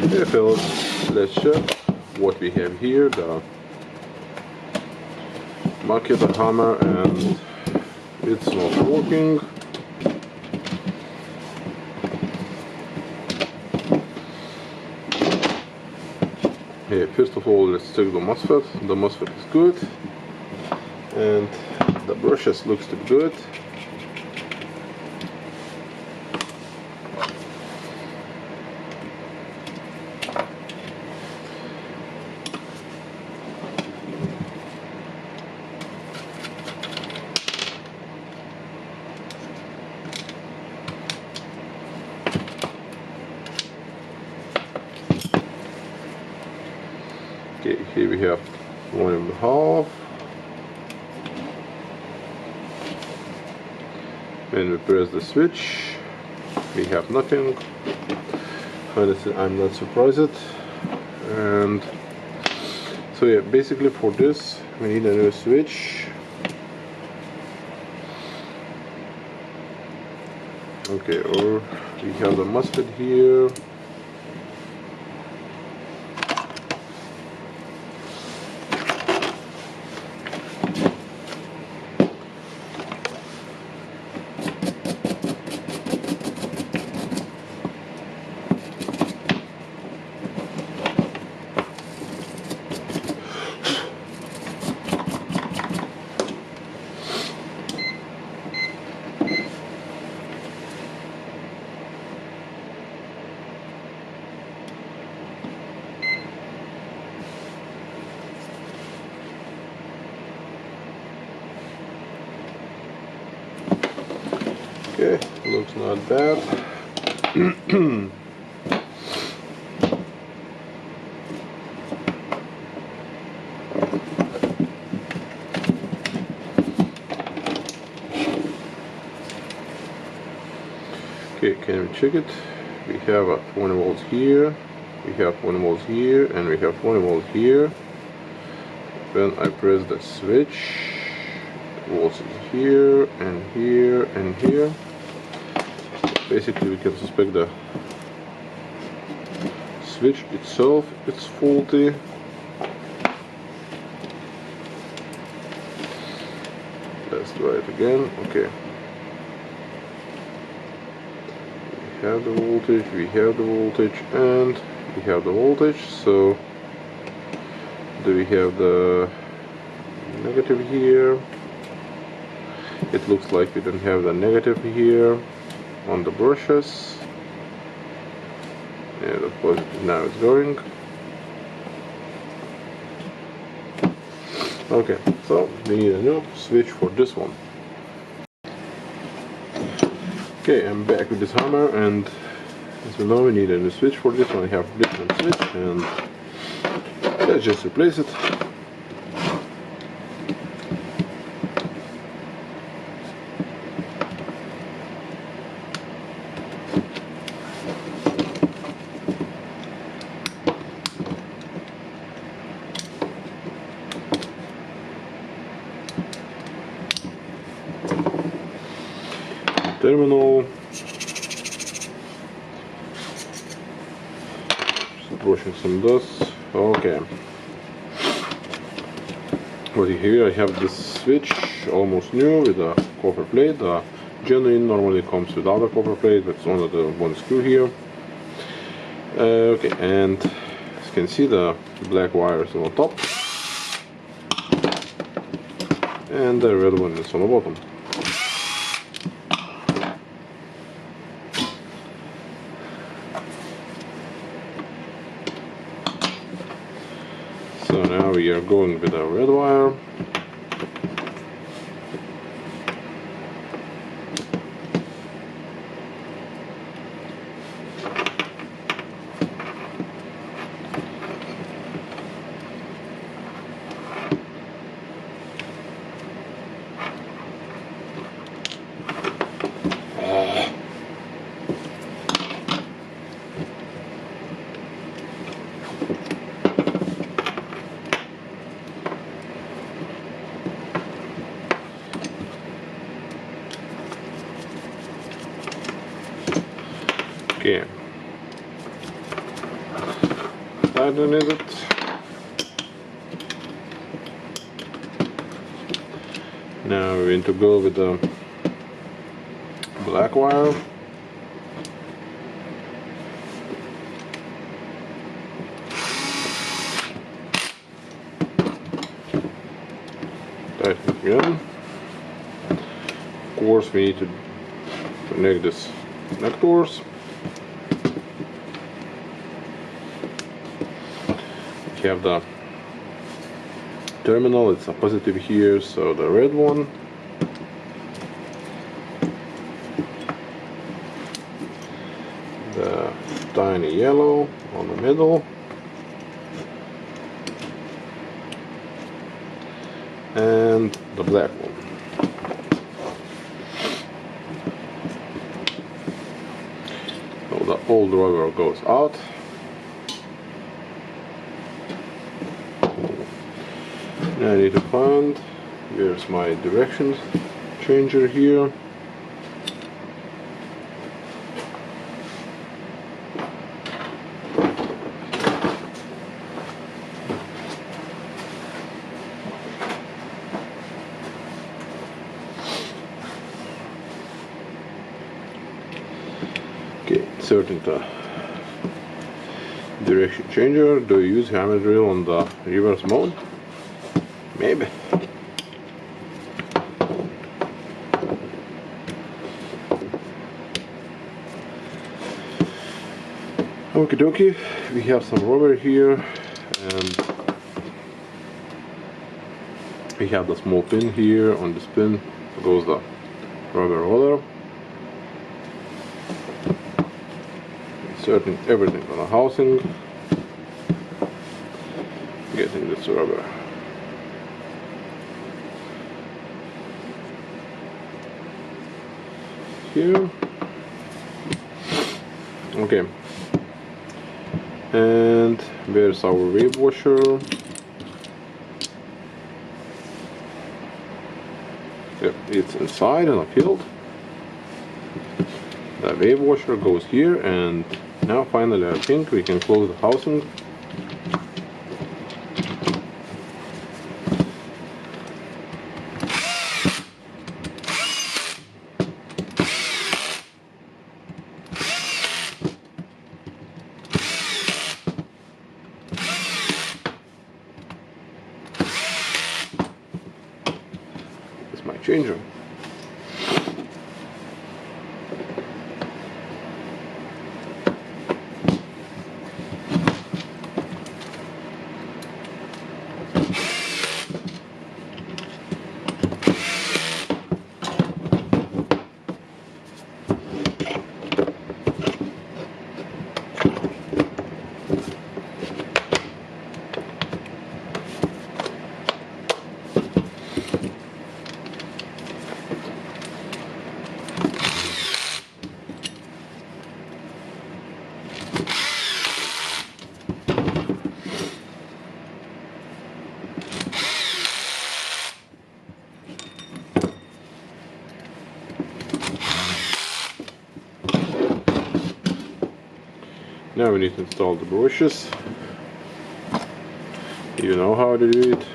Okay fellas, let's check what we have here. The Makita hammer, and it's not working. Okay, first of all, let's check the MOSFET. The MOSFET is good, and the brushes looks to be good. Okay, here we have 1.5. When we press the switch, we have nothing. Honestly, I'm not surprised. And so yeah, basically for this we need a new switch. Okay, or we have the MOSFET here. Okay, looks not bad. Okay, can we check it? We have a 20 volts here, we have 20 volts here, and we have 20 volts here. When I press the switch, volts is here and here and here. Basically we can suspect the switch itself it's faulty. Let's try it again. Okay, we have the voltage, we have the voltage, and we have the voltage. So do we have the negative here? It looks like we don't have the negative here on the brushes. Yeah, the positive now is going. Okay, so we need a new switch for this one. Okay, I'm back with this hammer, and as we know, we need a new switch for this one. I have a different switch, and let's just replace it. Terminal, just brushing some dust. Okay, well, here I have this switch, almost new, with a copper plate. The genuine normally comes without a copper plate, but it's only the one screw here. Okay, and as you can see, the black wire is on the top and the red one is on the bottom. So now we are going with our red wire. tighten it. Now we're going to go with the black wire. Tighten it again. Of course, we need to connect this connectors. We have the terminal, it's a positive here, so the red one. The tiny yellow on the middle. And the black one. So the old rubber goes out. Now I need to find where's my direction changer here. Okay, inserting the direction changer. Do you use hammer drill on the reverse mode? Maybe. Okie dokie, we have some rubber here, and we have the small pin here. On this pin goes the rubber roller. Inserting everything on the housing, getting this rubber. Here. Okay. And where's our wave washer? Yep, it's inside in a field. The wave washer goes here, and now finally I think we can close the housing. My changer. Now we need to install the brushes. You know how to do it.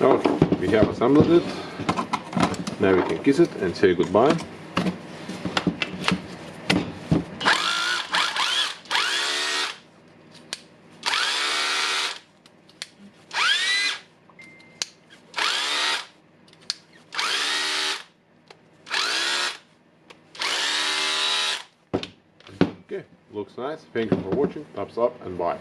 Okay, we have assembled it. Now we can kiss it and say goodbye. Okay, looks nice. Thank you for watching. Thumbs up and bye.